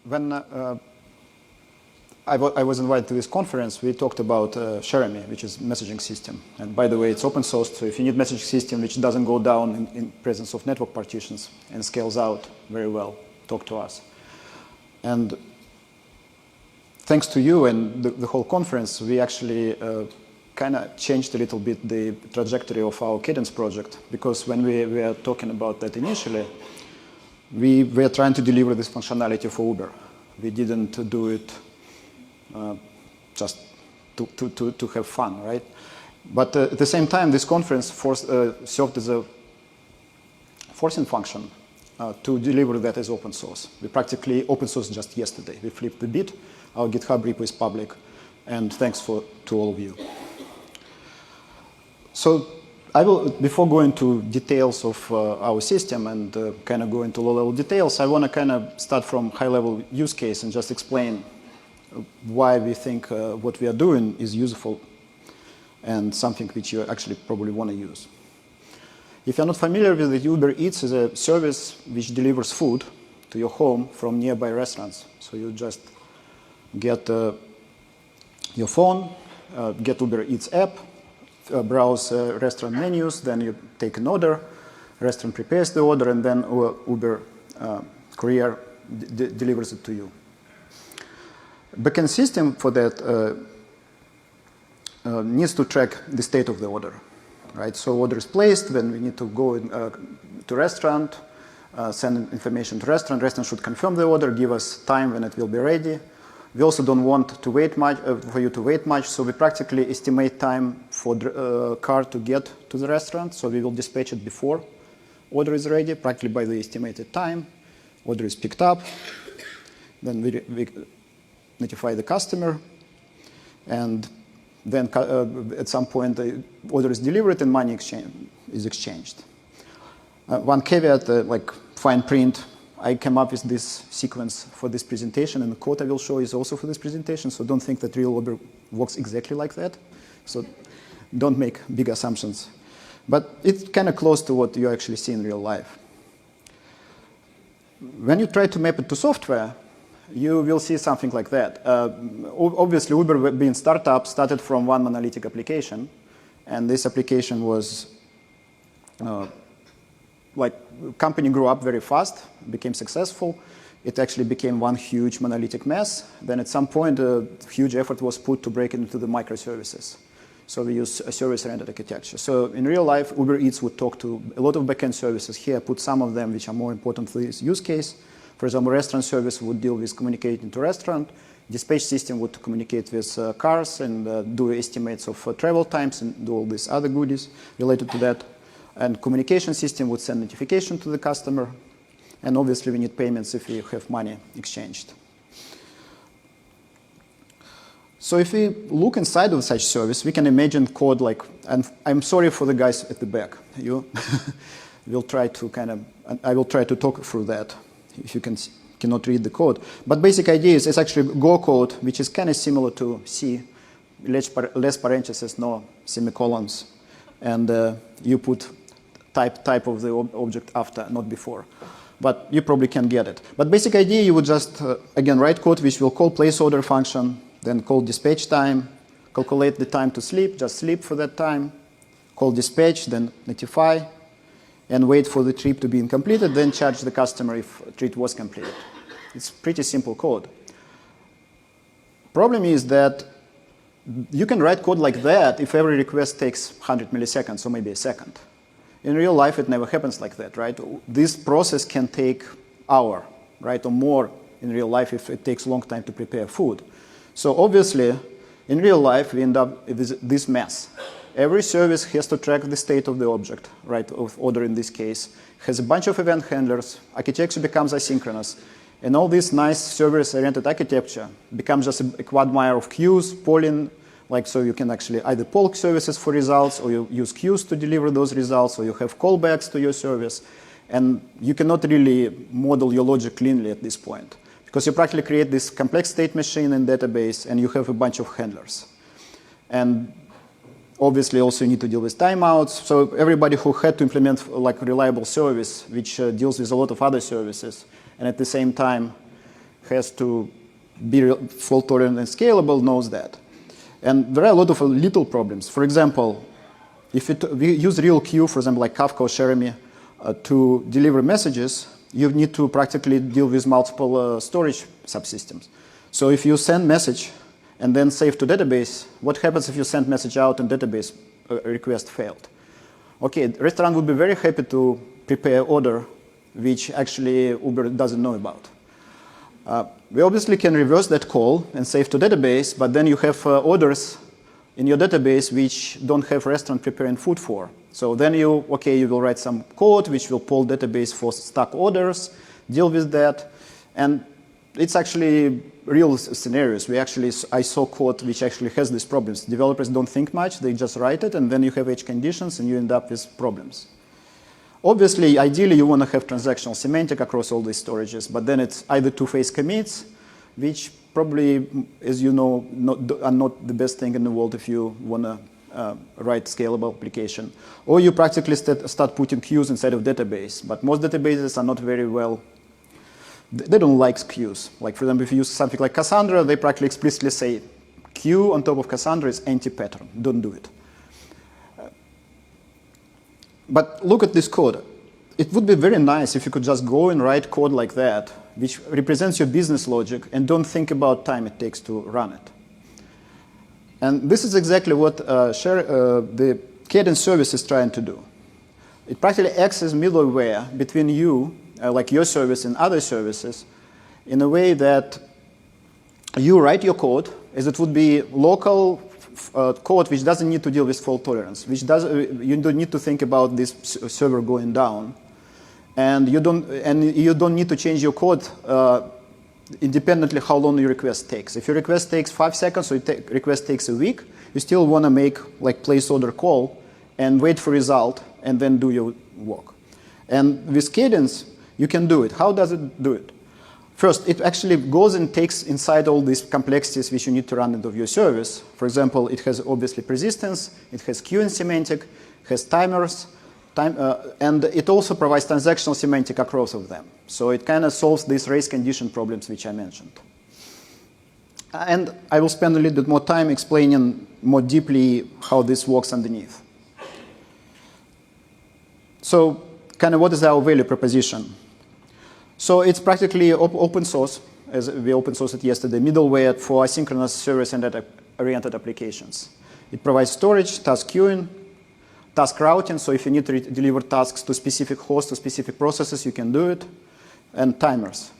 when I was invited to this conference, we talked about RequestReply, which is messaging system. And by the way, it's open source, so if you need messaging system which doesn't go down in presence of network partitions and scales out very well, talk to us. And thanks to you and the whole conference, we actually kind of changed a little bit the trajectory of our Cadence project, because when we were talking about that initially, we were trying to deliver this functionality for Uber. We didn't do it just to have fun, right? But at the same time, this conference served as a forcing function to deliver that as open source. We practically open sourced just yesterday. We flipped the bit. Our GitHub repo is public, and thanks to all of you. So I will, before going to details of our system and kind of go into low-level details, I want to kind of start from high-level use case and just explain why we think what we are doing is useful and something which you actually probably want to use. If you're not familiar with it, Uber Eats is a service which delivers food to your home from nearby restaurants. So you just get your phone, get Uber Eats app, browse restaurant menus, then you take an order, restaurant prepares the order, and then Uber courier delivers it to you. Backend system for that needs to track the state of the order, right? So order is placed, then we need to go to restaurant, send information to restaurant. Restaurant should confirm the order, give us time when it will be ready. We also don't want to wait much for you to wait much, so we practically estimate time for the car to get to the restaurant. So we will dispatch it before order is ready, practically by the estimated time. Order is picked up, then we notify the customer, and then at some point the order is delivered and money is exchanged. One caveat, like fine print, I came up with this sequence for this presentation, and the code I will show is also for this presentation, so don't think that real Uber works exactly like that. So don't make big assumptions. But it's kind of close to what you actually see in real life. When you try to map it to software, you will see something like that. Obviously, Uber being startup started from one monolithic application, and this application was company grew up very fast, became successful. It actually became one huge monolithic mess. Then at some point, a huge effort was put to break it into the microservices. So we use a service-oriented architecture. So in real life, Uber Eats would talk to a lot of backend services. Here, I put some of them which are more important for this use case. For example, restaurant service would deal with communicating to restaurant. Dispatch system would communicate with cars and do estimates of travel times and do all these other goodies related to that. And communication system would send notification to the customer. And obviously, we need payments if we have money exchanged. So if we look inside of such service, we can imagine code like, and I'm sorry for the guys at the back. You will try to I will try to talk through that if you cannot read the code. But basic idea is it's actually Go code, which is kind of similar to C, less parentheses, no semicolons. And you put type of the object after, not before. But you probably can get it. But basic idea, you would just, again, write code which will call placeholder function, then call dispatch time, calculate the time to sleep, just sleep for that time, call dispatch, then notify, and wait for the trip to be completed, then charge the customer if trip was completed. It's pretty simple code. Problem is that you can write code like that if every request takes 100 milliseconds or maybe a second. In real life, it never happens like that, right? This process can take an hour, right, or more in real life if it takes a long time to prepare food. So obviously, in real life, we end up with this mess. Every service has to track the state of the object, right, of order in this case, has a bunch of event handlers, architecture becomes asynchronous, and all this nice service-oriented architecture becomes just a quagmire of queues, polling, so you can actually either poll services for results, or you use queues to deliver those results, or you have callbacks to your service. And you cannot really model your logic cleanly at this point, because you practically create this complex state machine and database, and you have a bunch of handlers. And obviously, also you need to deal with timeouts. So everybody who had to implement reliable service, which deals with a lot of other services, and at the same time has to be fault tolerant and scalable knows that. And there are a lot of little problems. For example, if we use real queue, for example, like Kafka or Jeremy, to deliver messages, you need to practically deal with multiple storage subsystems. So if you send message and then save to database, what happens if you send message out and database request failed? Okay, restaurant would be very happy to prepare order which actually Uber doesn't know about. We obviously can reverse that call and save to database, but then you have orders in your database which don't have restaurant preparing food for. So then you will write some code which will pull database for stuck orders, deal with that, and it's actually real scenarios. I saw code which actually has these problems. Developers don't think much, they just write it, and then you have edge conditions and you end up with problems. Obviously, ideally, you want to have transactional semantic across all these storages, but then it's either two-phase commits, which probably, as you know, are not the best thing in the world if you want to write scalable application. Or you practically start putting queues inside of database, but most databases are not very well. They don't like queues. Like, for example, if you use something like Cassandra, they practically explicitly say, queue on top of Cassandra is anti-pattern. Don't do it. But look at this code. It would be very nice if you could just go and write code like that, which represents your business logic, and don't think about time it takes to run it. And this is exactly what the Cadence service is trying to do. It practically acts as middleware between you, like your service and other services, in a way that you write your code as it would be local code which doesn't need to deal with fault tolerance, you don't need to think about this server going down, and you don't need to change your code independently how long your request takes. If your request takes 5 seconds or request takes a week, you still want to make like placeholder call and wait for result and then do your work. And with Cadence, you can do it. How does it do it? First, it actually goes and takes inside all these complexities which you need to run into your service. For example, it has obviously persistence, it has queuing semantic, has timers, and it also provides transactional semantic across of them. So it kind of solves these race condition problems which I mentioned. And I will spend a little bit more time explaining more deeply how this works underneath. So kind of what is our value proposition? So it's practically open source, as we open sourced it yesterday, middleware for asynchronous service and oriented applications. It provides storage, task queuing, task routing, so if you need to deliver tasks to specific hosts or specific processes, you can do it, and timers.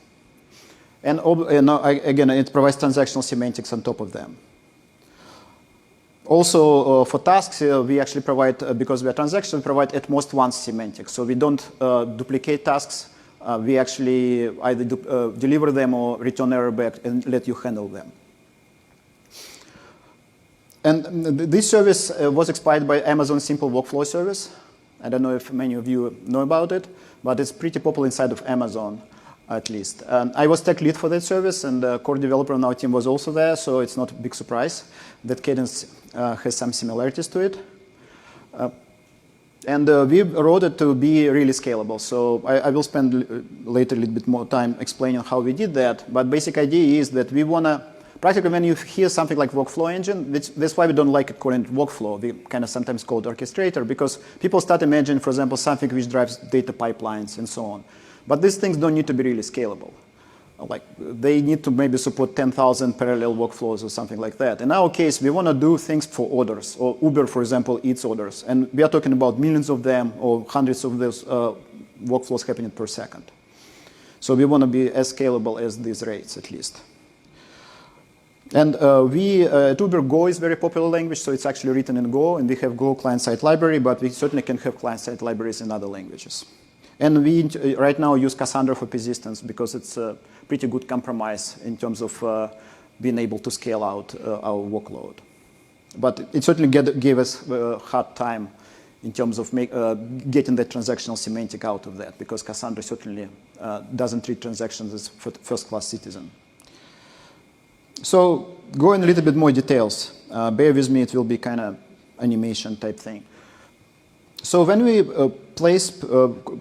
And again, it provides transactional semantics on top of them. Also, for tasks, we actually provide, because we are transactional, we provide at most once semantics. So we don't duplicate tasks. We actually either deliver them or return error back and let you handle them. And this service was expired by Amazon Simple Workflow service. I don't know if many of you know about it, but it's pretty popular inside of Amazon, at least. I was tech lead for that service, and the core developer on our team was also there, so it's not a big surprise that Cadence has some similarities to it. And we wrote it to be really scalable. So I will spend later a little bit more time explaining how we did that. But basic idea is that we want to, practically when you hear something like workflow engine, that's why we don't like it calling it workflow. We kind of sometimes call it orchestrator, because people start imagining, for example, something which drives data pipelines and so on. But these things don't need to be really scalable. Like they need to maybe support 10,000 parallel workflows or something like that. In our case, we want to do things for orders, or Uber, for example, eats orders. And we are talking about millions of them or hundreds of those workflows happening per second. So we want to be as scalable as these rates, at least. And at Uber, Go is a very popular language, so it's actually written in Go, and we have Go client-side library, but we certainly can have client-side libraries in other languages. And we right now use Cassandra for persistence because it's a pretty good compromise in terms of being able to scale out our workload. But it certainly gave us a hard time in terms of getting that transactional semantic out of that, because Cassandra certainly doesn't treat transactions as first-class citizen. So going a little bit more details. Bear with me, it will be kind of animation type thing. So when we place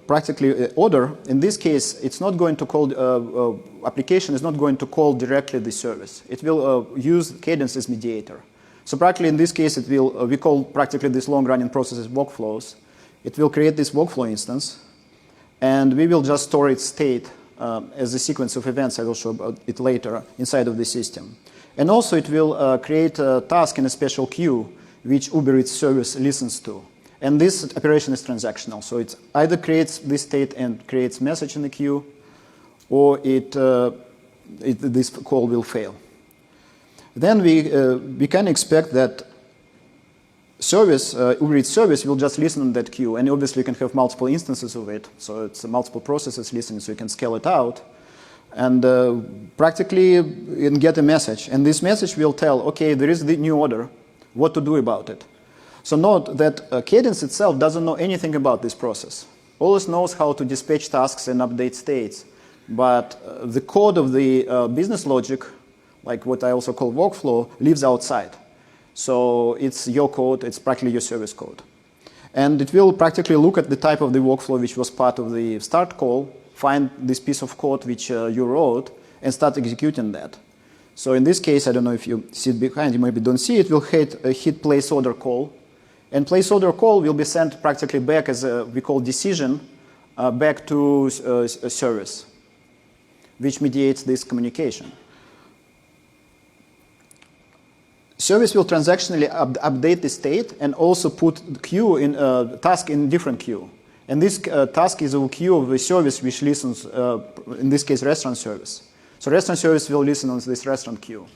practically an order, in this case, it's not going to call, application is not going to call directly the service. It will use Cadence as mediator. So practically in this case, it will, we call practically this long-running processes workflows. It will create this workflow instance, and we will just store its state as a sequence of events. I will show about it later inside of the system. And also it will create a task in a special queue, which Uber Eats service listens to. And this operation is transactional. So it either creates this state and creates message in the queue, or this call will fail. Then we can expect that service, Uber Eats service will just listen on that queue. And obviously you can have multiple instances of it. So it's multiple processes listening, so you can scale it out. And practically you can get a message. And this message will tell, okay, there is the new order, what to do about it. So note that Cadence itself doesn't know anything about this process. Always knows how to dispatch tasks and update states. But the code of the business logic, like what I also call workflow, lives outside. So it's your code, it's practically your service code. And it will practically look at the type of the workflow which was part of the start call, find this piece of code which you wrote, and start executing that. So in this case, I don't know if you see it behind, you maybe don't see it, will hit place order call. And place order call will be sent practically back as a, we call decision, back to a service, which mediates this communication. Service will transactionally update the state and also put queue in task in different queue. And this task is a queue of the service which listens, in this case, restaurant service. So restaurant service will listen on this restaurant queue.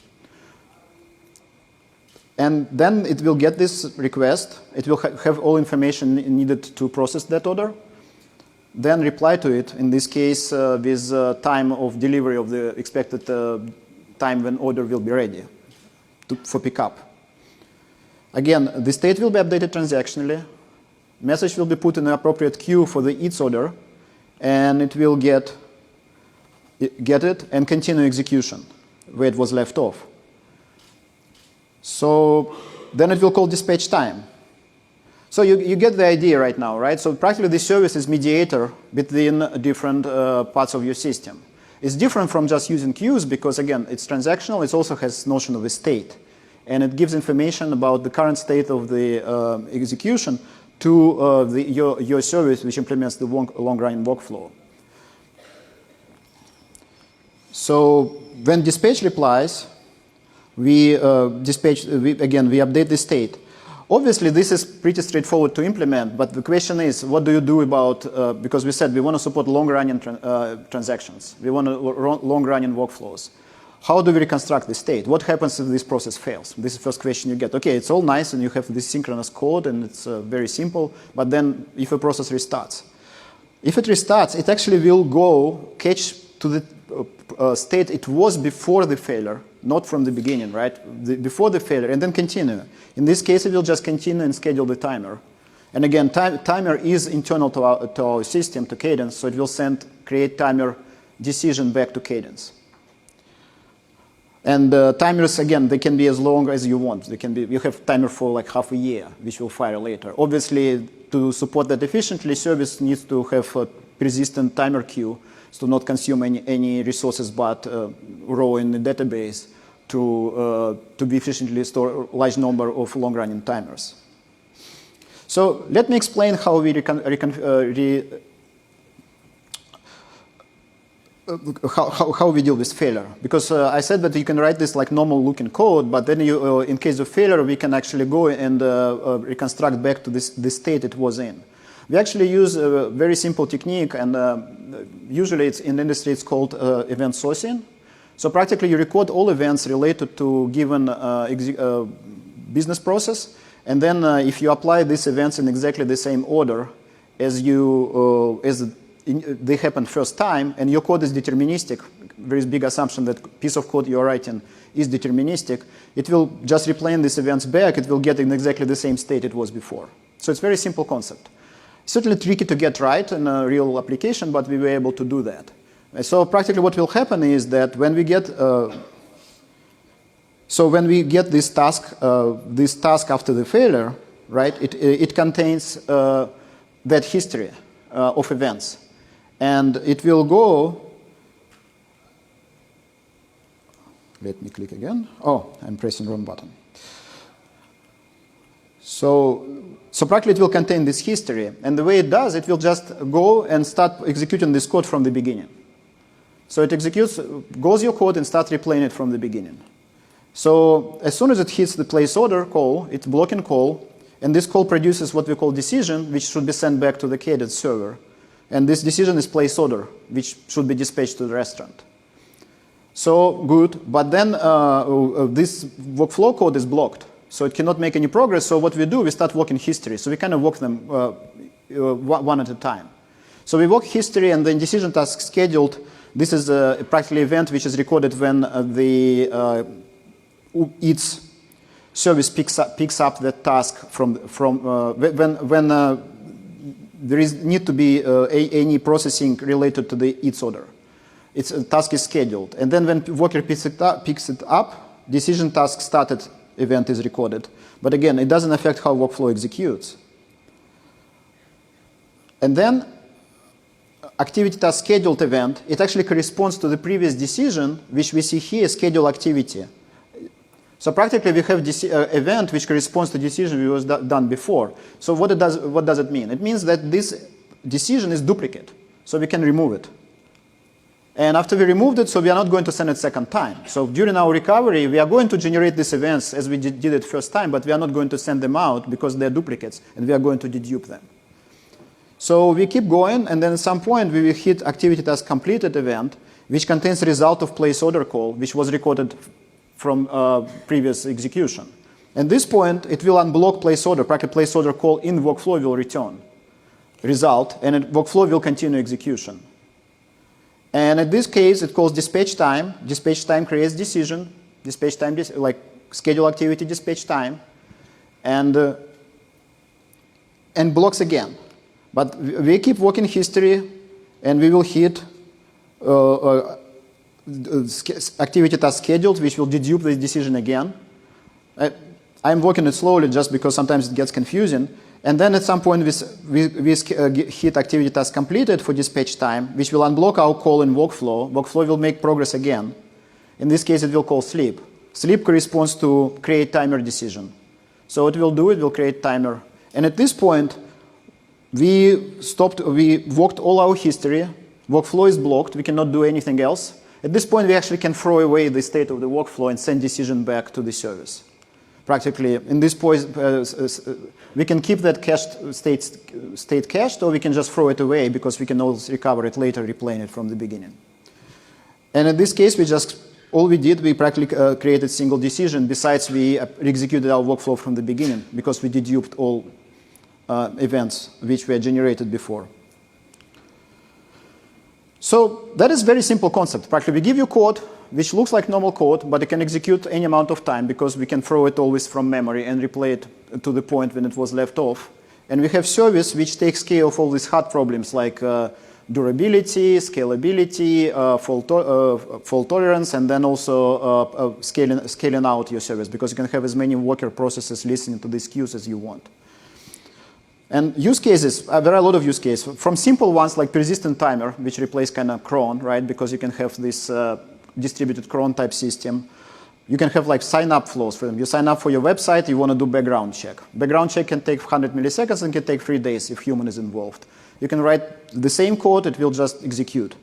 And then it will get this request. It will have all information needed to process that order. Then reply to it, in this case, with time of delivery of the expected time when order will be ready for pickup. Again, the state will be updated transactionally. Message will be put in the appropriate queue for the eats order, and it will get it and continue execution where it was left off. So then it will call dispatch time. So you get the idea right now, right? So practically this service is mediator between different parts of your system. It's different from just using queues because, again, it's transactional. It also has notion of a state. And it gives information about the current state of the execution to your service, which implements the long-running workflow. So when dispatch replies, we update the state. Obviously, this is pretty straightforward to implement, but the question is, what do you do about, because we said we want to support long-running transactions. We want long-running workflows. How do we reconstruct the state? What happens if this process fails? This is the first question you get. Okay, it's all nice, and you have this synchronous code, and it's very simple, but then if a process restarts. If it restarts, it actually will go catch to the state it was before the failure, not from the beginning, right? Before the failure, and then continue. In this case, it will just continue and schedule the timer. And again, timer is internal to our system, to Cadence, so it will create timer decision back to Cadence. And timers, again, they can be as long as you want. They can be, you have timer for like half a year, which will fire later. Obviously, to support that efficiently, service needs to have a persistent timer queue, so not consume any resources but raw in the database to be efficiently store a large number of long-running timers. So let me explain how we how we deal with failure. Because I said that you can write this like normal-looking code, but then you, in case of failure, we can actually go and reconstruct back to the state it was in. We actually use a very simple technique, and usually it's in the industry it's called event sourcing. So practically you record all events related to given business process, and then if you apply these events in exactly the same order as they happened first time, and your code is deterministic, very big assumption that piece of code you're writing is deterministic, it will just replaying these events back, it will get in exactly the same state it was before. So it's a very simple concept. Certainly tricky to get right in a real application, but we were able to do that. So practically what will happen is that when we get this task after the failure, right? It contains that history of events. And it will go, let me click again. Oh, I'm pressing the wrong button. So practically it will contain this history. And the way it does, it will just go and start executing this code from the beginning. So it executes, goes your code and starts replaying it from the beginning. So as soon as it hits the placeholder call, it's blocking call. And this call produces what we call decision, which should be sent back to the Cadence server. And this decision is placeholder, which should be dispatched to the restaurant. So good, but then this workflow code is blocked. So it cannot make any progress. So what we do, we start walking history. So we kind of walk them one at a time. So we walk history and then decision task scheduled. This is a practical event which is recorded when the eats service picks up that task from when there is need to be any processing related to the eats order. Its task is scheduled, and then when worker picks it up, decision task started event is recorded. But again, it doesn't affect how workflow executes. And then activity task scheduled event, it actually corresponds to the previous decision, which we see here, schedule activity. So practically we have this event which corresponds to decision which was done before. So what does it mean? It means that this decision is duplicate, so we can remove it. And after we removed it, so we are not going to send it second time. So during our recovery, we are going to generate these events as we did it first time, but we are not going to send them out because they're duplicates, and we are going to dedupe them. So we keep going, and then at some point we will hit activity task completed event, which contains result of placeholder call, which was recorded from previous execution. At this point, it will unblock placeholder, practically placeholder call in workflow will return result, and workflow will continue execution. And in this case, it calls dispatch time. Dispatch time creates decision. Dispatch time, like schedule activity dispatch time, and blocks again. But we keep working history, and we will hit activity task scheduled, which will dedupe the decision again. I'm working it slowly just because sometimes it gets confusing. And then at some point, we hit activity task completed for dispatch time, which will unblock our call in workflow. Workflow will make progress again. In this case, it will call sleep. Sleep corresponds to create timer decision. So it will create timer. And at this point, we walked all our history. Workflow is blocked. We cannot do anything else. At this point, we actually can throw away the state of the workflow and send decision back to the service. Practically, in this point, we can keep that cached state cached, or we can just throw it away because we can always recover it later, replaying it from the beginning. And in this case, we practically created single decision. Besides, we executed our workflow from the beginning because we deduped all events which were generated before. So that is very simple concept. Practically, we give you code which looks like normal code, but it can execute any amount of time because we can throw it always from memory and replay it to the point when it was left off. And we have service which takes care of all these hard problems like durability, scalability, fault tolerance, and then also scaling out your service because you can have as many worker processes listening to these queues as you want. And use cases, there are a lot of use cases. From simple ones like persistent timer, which replace kind of cron, right? Because you can have this distributed cron type system. You can have like sign up flows for them. You sign up for your website, you want to do background check. Background check can take 100 milliseconds and can take 3 days if human is involved. You can write the same code, it will just execute.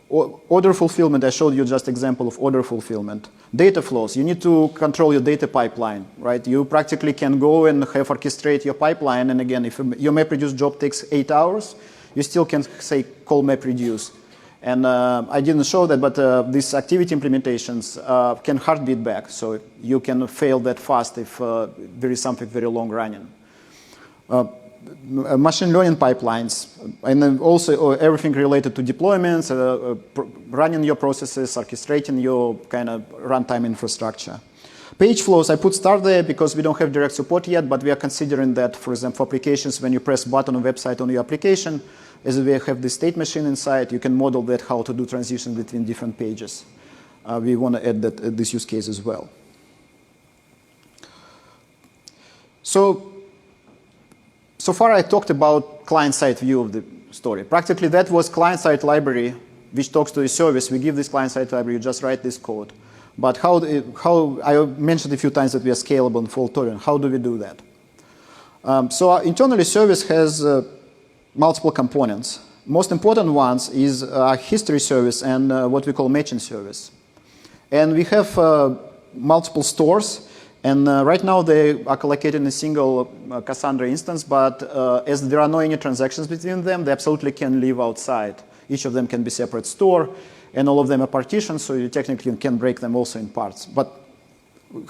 Order fulfillment, I showed you just example of order fulfillment. Data flows, you need to control your data pipeline, right? You practically can go and have orchestrate your pipeline, and again, if your MapReduce job takes 8 hours, you still can say call MapReduce. And I didn't show that, but these activity implementations can heartbeat back, so you can fail that fast if there is something very long running. Machine learning pipelines, and then also everything related to deployments, running your processes, orchestrating your kind of runtime infrastructure. Page flows, I put star there because we don't have direct support yet, but we are considering that, for example, for applications, when you press button on a website on your application, as we have the state machine inside, you can model that how to do transitions between different pages. We want to add this use case as well. So far I talked about client-side view of the story. Practically that was client-side library which talks to a service. We give this client-side library, you just write this code. But how I mentioned a few times that we are scalable and fault-tolerant. How do we do that? So our internally service has multiple components. Most important ones is our history service and what we call matching service. And we have multiple stores. And right now they are collocated in a single Cassandra instance, but as there are no any transactions between them, they absolutely can live outside. Each of them can be separate store, and all of them are partitioned, so you technically can break them also in parts. But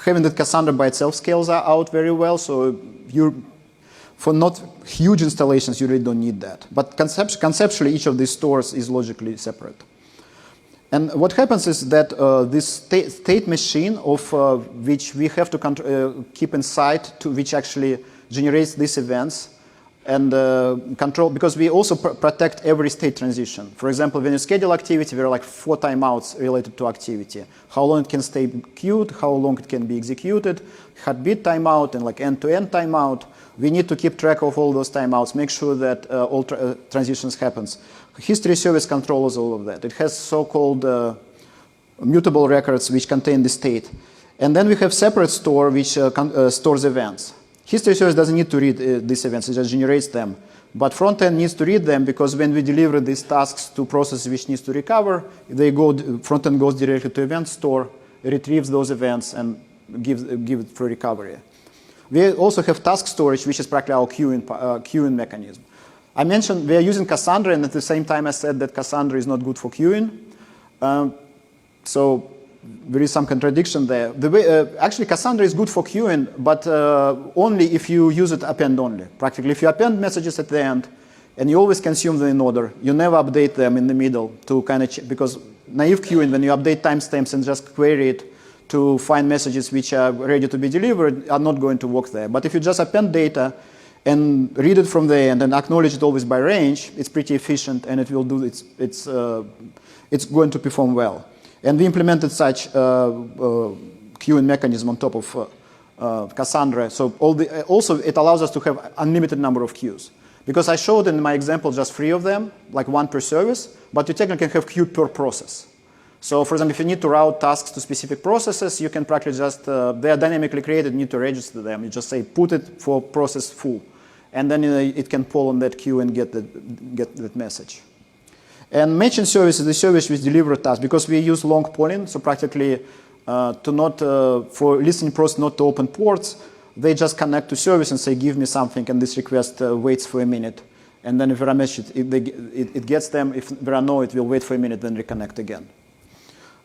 having that Cassandra by itself scales out very well, so for not huge installations, you really don't need that. But conceptually, each of these stores is logically separate. And what happens is that this state machine of which we have to keep in sight, which actually generates these events and control, because we also protect every state transition. For example, when you schedule activity, there are like 4 timeouts related to activity. How long it can stay queued, how long it can be executed, heartbeat timeout, and like end-to-end timeout. We need to keep track of all those timeouts, make sure that all transitions happens. History service controls all of that. It has so-called mutable records which contain the state. And then we have separate store which stores events. History service doesn't need to read these events, it just generates them. But front end needs to read them because when we deliver these tasks to processes which needs to recover, front end goes directly to event store, retrieves those events and give it for recovery. We also have task storage, which is practically our queuing mechanism. I mentioned we are using Cassandra, and at the same time I said that Cassandra is not good for queuing. So there is some contradiction there. Actually, Cassandra is good for queuing, but only if you use it append only. Practically, if you append messages at the end, and you always consume them in order, you never update them in the middle to kind of because naive queuing, when you update timestamps and just query it to find messages which are ready to be delivered, are not going to work there. But if you just append data and read it from there and then acknowledge it always by range, it's pretty efficient and it will do it's going to perform well. And we implemented such queuing mechanism on top of Cassandra. So also it allows us to have unlimited number of queues. Because I showed in my example just 3 of them, like 1 per service, but you technically can have queue per process. So for example, if you need to route tasks to specific processes, you can practically just, they are dynamically created, you need to register them. You just say put it for process full. And then it can pull on that queue and get that message. And matching service is the service which delivers tasks because we use long polling, so practically for listening process not to open ports, they just connect to service and say give me something, and this request waits for a minute. And then if there are messages, it gets them. If there are no, it will wait for a minute, then reconnect again.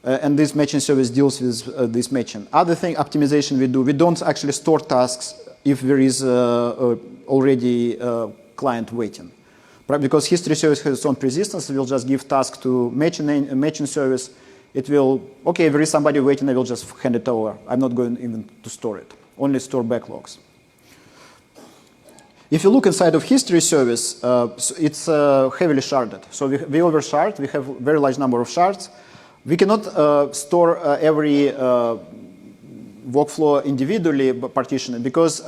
And this matching service deals with this matching. Other thing, optimization we don't actually store tasks if there is already a client waiting. Because history service has its own persistence, we'll just give task to matching service. It will, okay, there is somebody waiting, I will just hand it over. I'm not going even to store it, only store backlogs. If you look inside of history service, it's heavily sharded. So we overshard, we have a very large number of shards. We cannot store every workflow individually partitioned because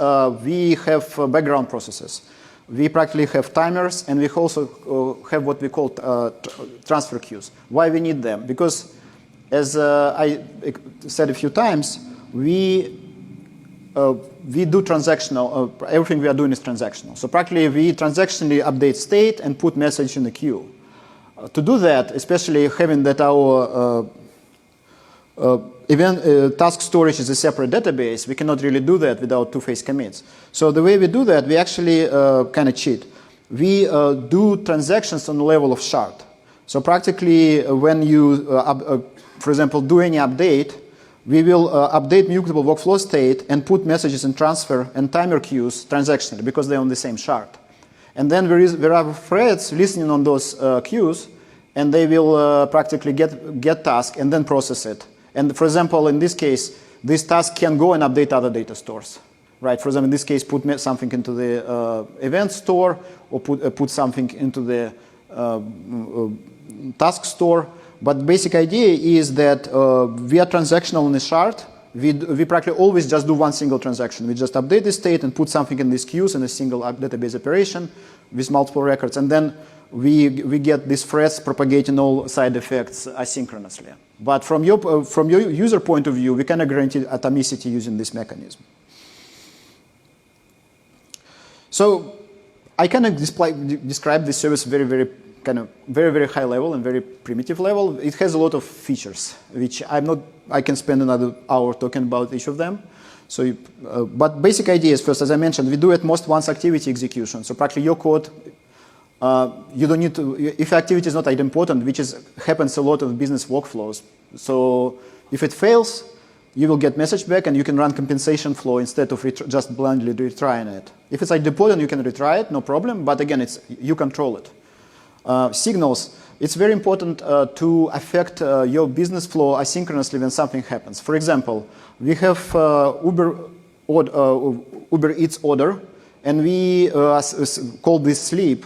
we have background processes. We practically have timers, and we also have what we call transfer queues. Why we need them? Because, as I said a few times, we do transactional. Everything we are doing is transactional. So practically, we transactionally update state and put message in the queue. To do that, especially having that our event task storage is a separate database, we cannot really do that without two-phase commits. So the way we do that, we actually kind of cheat. We do transactions on the level of shard. So practically, when you, for example, do any update, we will update mutable workflow state and put messages in transfer and timer queues transactionally because they're on the same shard. And then there are threads listening on those queues, and they will practically get task and then process it. And for example, in this case, this task can go and update other data stores. Right? For example, in this case, put something into the event store or put something into the task store. But the basic idea is that we are transactional in the shard. we practically always just do one single transaction. We just update the state and put something in these queues in a single database operation with multiple records. And then we get these threads propagating all side effects asynchronously. But from your user point of view, we cannot guarantee atomicity using this mechanism. So I kind of describe this service very high level and very primitive level. It has a lot of features, which I can spend another hour talking about each of them. So, but basic idea is, first, as I mentioned, we do at most once activity execution. So practically your code, you don't need to, if activity is not idempotent, which happens a lot of business workflows. So if it fails, you will get message back and you can run compensation flow instead of just blindly retrying it. If it's idempotent, you can retry it, no problem. But again, you control it. Signals, it's very important to affect your business flow asynchronously when something happens. For example, we have Uber Eats order, and we call this sleep,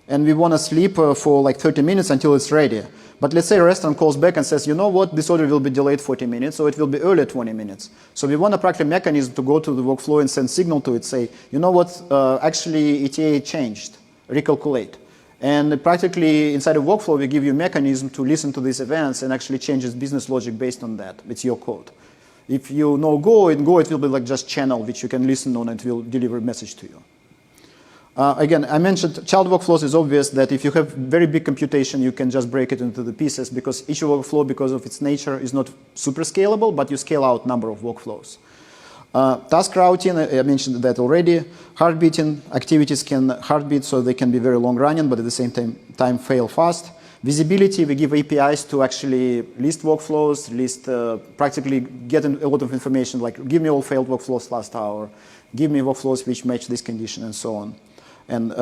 and we want to sleep for like 30 minutes until it's ready. But let's say a restaurant calls back and says, you know what, this order will be delayed 40 minutes, so it will be early 20 minutes. So we want a practical mechanism to go to the workflow and send signal to it, say, you know what, actually ETA changed, recalculate. And practically inside of workflow, we give you a mechanism to listen to these events and actually change its business logic based on that. It's your code. If you know Go, it will be like just channel which you can listen on and it will deliver a message to you. Again, I mentioned child workflows is obvious that if you have very big computation, you can just break it into the pieces because each workflow, because of its nature, is not super scalable, but you scale out number of workflows. Task routing, I mentioned that already. Heartbeating, activities can heartbeat, so they can be very long running, but at the same time fail fast. Visibility, we give APIs to actually list workflows, practically get a lot of information, like give me all failed workflows last hour, give me workflows which match this condition, and so on. And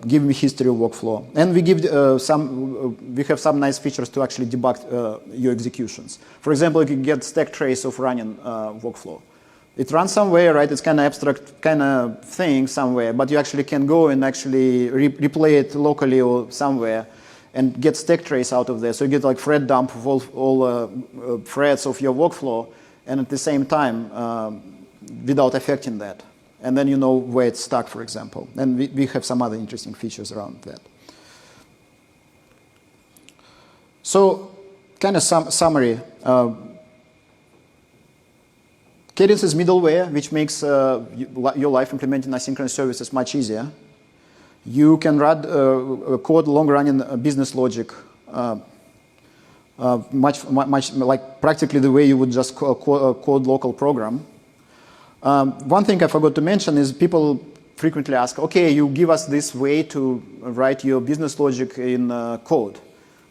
give me history of workflow. And we give we have some nice features to actually debug your executions. For example, you can get stack trace of running workflow. It runs somewhere, right? It's kind of abstract kind of thing somewhere, but you actually can go and actually replay it locally or somewhere and get stack trace out of there. So you get like thread dump of all threads of your workflow, and at the same time, without affecting that. And then you know where it's stuck, for example. And we have some other interesting features around that. So kind of summary. Cadence is middleware, which makes your life implementing asynchronous services much easier. You can write code long-running business logic, much like practically the way you would just code local program. One thing I forgot to mention is people frequently ask, okay, you give us this way to write your business logic in code.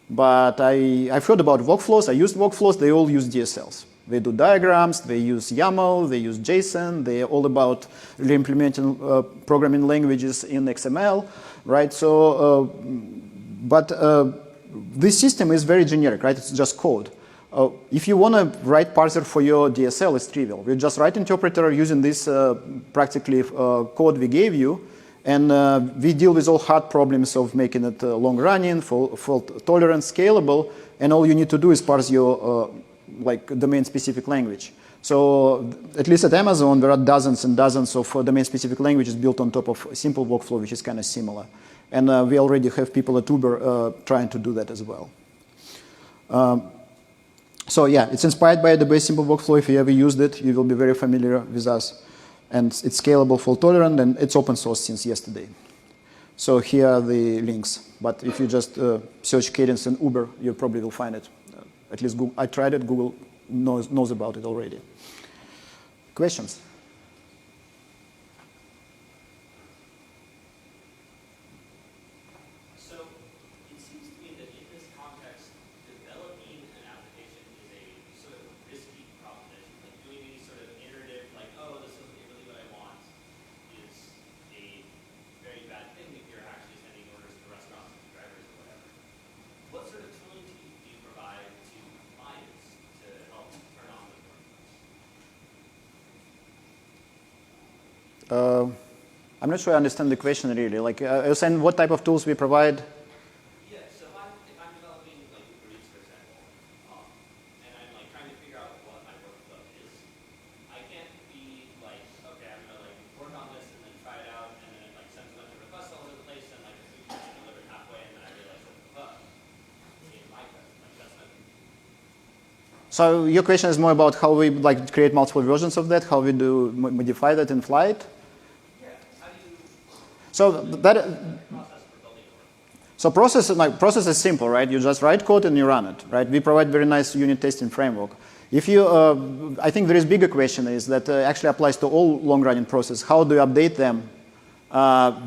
But I've heard about workflows. I used workflows. They all use DSLs. They do diagrams. They use YAML. They use JSON. They're all about really implementing programming languages in XML, right? So, this system is very generic, right? It's just code. If you want to write parser for your DSL, it's trivial. We just write interpreter using this practically code we gave you, and we deal with all hard problems of making it long-running, fault-tolerant, scalable, and all you need to do is parse your like domain-specific language. So at least at Amazon, there are dozens and dozens of domain-specific languages built on top of Simple Workflow, which is kind of similar. And we already have people at Uber trying to do that as well. So yeah, it's inspired by AWS Simple Workflow. If you ever used it, you will be very familiar with us. And it's scalable, fault-tolerant, and it's open source since yesterday. So here are the links. But if you just search Cadence and Uber, you probably will find it. At least Google, I tried it. Google knows about it already. Questions? I'm not sure I understand the question really. Like, you're saying what type of tools we provide? Yeah, so if I'm developing like Uber Eats, for example, and I'm like trying to figure out what my workflow is, can't be like, okay, I'm gonna like work on this and then try it out, and then it like sends a bunch of requests all over the place, and like it's delivered halfway, and then I realize that, in micros, like that's not. So your question is more about how we like create multiple versions of that, how we do modify that in flight. Yeah. How do you? So that. So process is simple, right? You just write code and you run it, right? We provide very nice unit testing framework. If you, I think there is bigger question is that actually applies to all long-running processes. How do you update them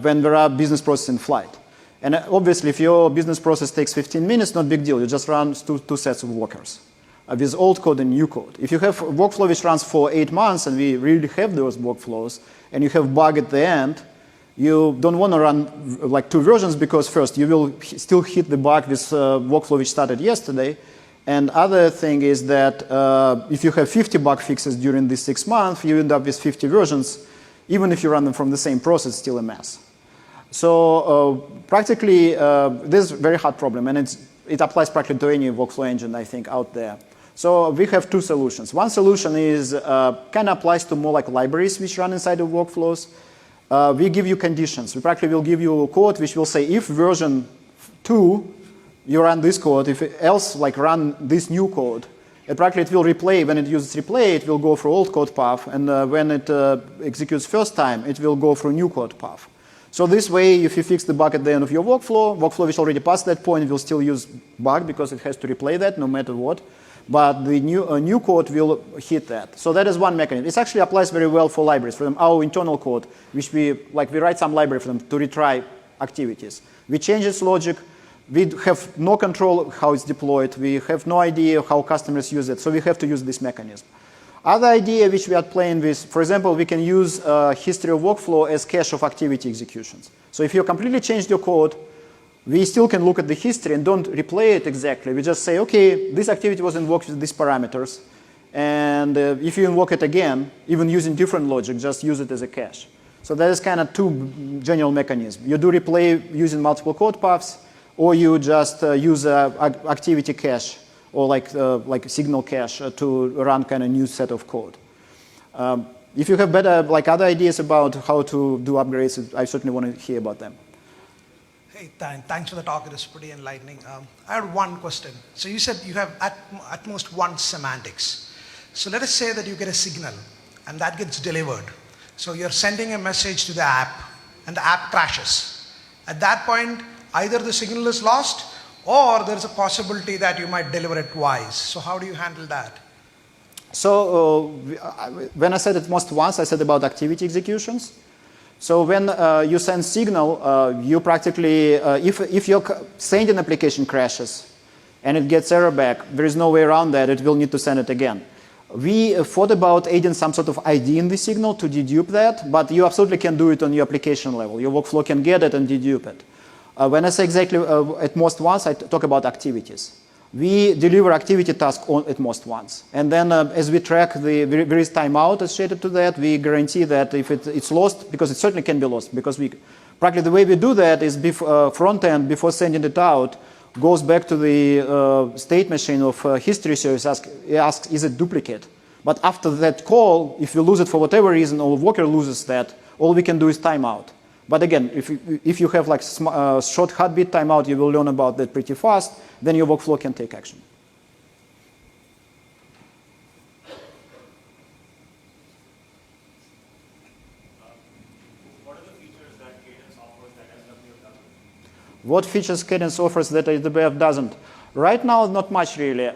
when there are business processes in flight? And obviously, if your business process takes 15 minutes, not big deal. You just run two sets of workers with old code and new code. If you have a workflow which runs for 8 months, and we really have those workflows, and you have bug at the end, you don't want to run like 2 versions because first, you will still hit the bug with workflow which started yesterday. And other thing is that if you have 50 bug fixes during these 6 months, you end up with 50 versions. Even if you run them from the same process, it's still a mess. So practically, this is a very hard problem. And it applies practically to any workflow engine, I think, out there. So we have 2 solutions. One solution is kind of applies to more like libraries which run inside of workflows. We give you conditions. We practically will give you code which will say if version 2, you run this code. If else, like run this new code. And practically it will replay. When it uses replay, it will go through old code path. And when it executes first time, it will go through new code path. So this way, if you fix the bug at the end of your workflow which already passed that point, will still use bug because it has to replay that no matter what. But the new code will hit that. So that is one mechanism. It actually applies very well for libraries. For them, our internal code, which we write some library for them to retry activities. We change its logic. We have no control how it's deployed. We have no idea how customers use it. So we have to use this mechanism. Other idea which we are playing with, for example, we can use history of workflow as cache of activity executions. So if you completely changed your code, we still can look at the history and don't replay it exactly. We just say, OK, this activity was invoked with these parameters. And if you invoke it again, even using different logic, just use it as a cache. So that is kind of 2 general mechanisms. You do replay using multiple code paths, or you just use activity cache or like signal cache to run kind of new set of code. If you have better other ideas about how to do upgrades, I certainly want to hear about them. Hey, thanks for the talk. It was pretty enlightening. I had one question. So you said you have at most 1 semantics. So let us say that you get a signal, and that gets delivered. So you're sending a message to the app, and the app crashes. At that point, either the signal is lost, or there's a possibility that you might deliver it twice. So how do you handle that? So when I said at most once, I said about activity executions. So when you send signal, you practically, if your sending application crashes and it gets error back, there is no way around that. It will need to send it again. We thought about adding some sort of ID in the signal to dedupe that, but you absolutely can do it on your application level. Your workflow can get it and dedupe it. When I say exactly at most once, I talk about activities. We deliver activity task at most once. And then as we track there is timeout associated to that, we guarantee that if it's lost, because it certainly can be lost, because practically the way we do that is front end, before sending it out, goes back to the state machine of history service, asks, is it duplicate? But after that call, if you lose it for whatever reason, or worker loses that, all we can do is timeout. But again, if you have short heartbeat timeout, you will learn about that pretty fast. Then your workflow can take action. What are the features that Cadence offers that AWS doesn't? What features Cadence offers that AWS doesn't? Right now, not much really,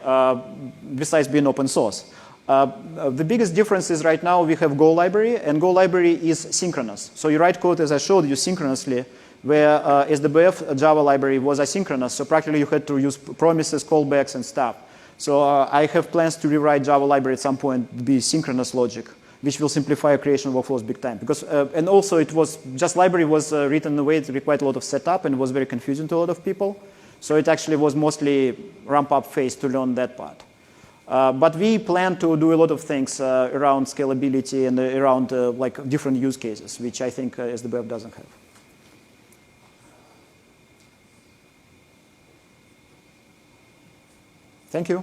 besides being open source. The biggest difference is right now we have Go library, and Go library is synchronous. So you write code, as I showed you, synchronously, where SDBF Java library was asynchronous. So practically you had to use promises, callbacks, and stuff. So I have plans to rewrite Java library at some point to be synchronous logic, which will simplify creation workflows big time. Because and also it was just library was written in a way that required a lot of setup and was very confusing to a lot of people. So it actually was mostly ramp up phase to learn that part. But we plan to do a lot of things around scalability and around different use cases, which I think SDBF doesn't have. Thank you.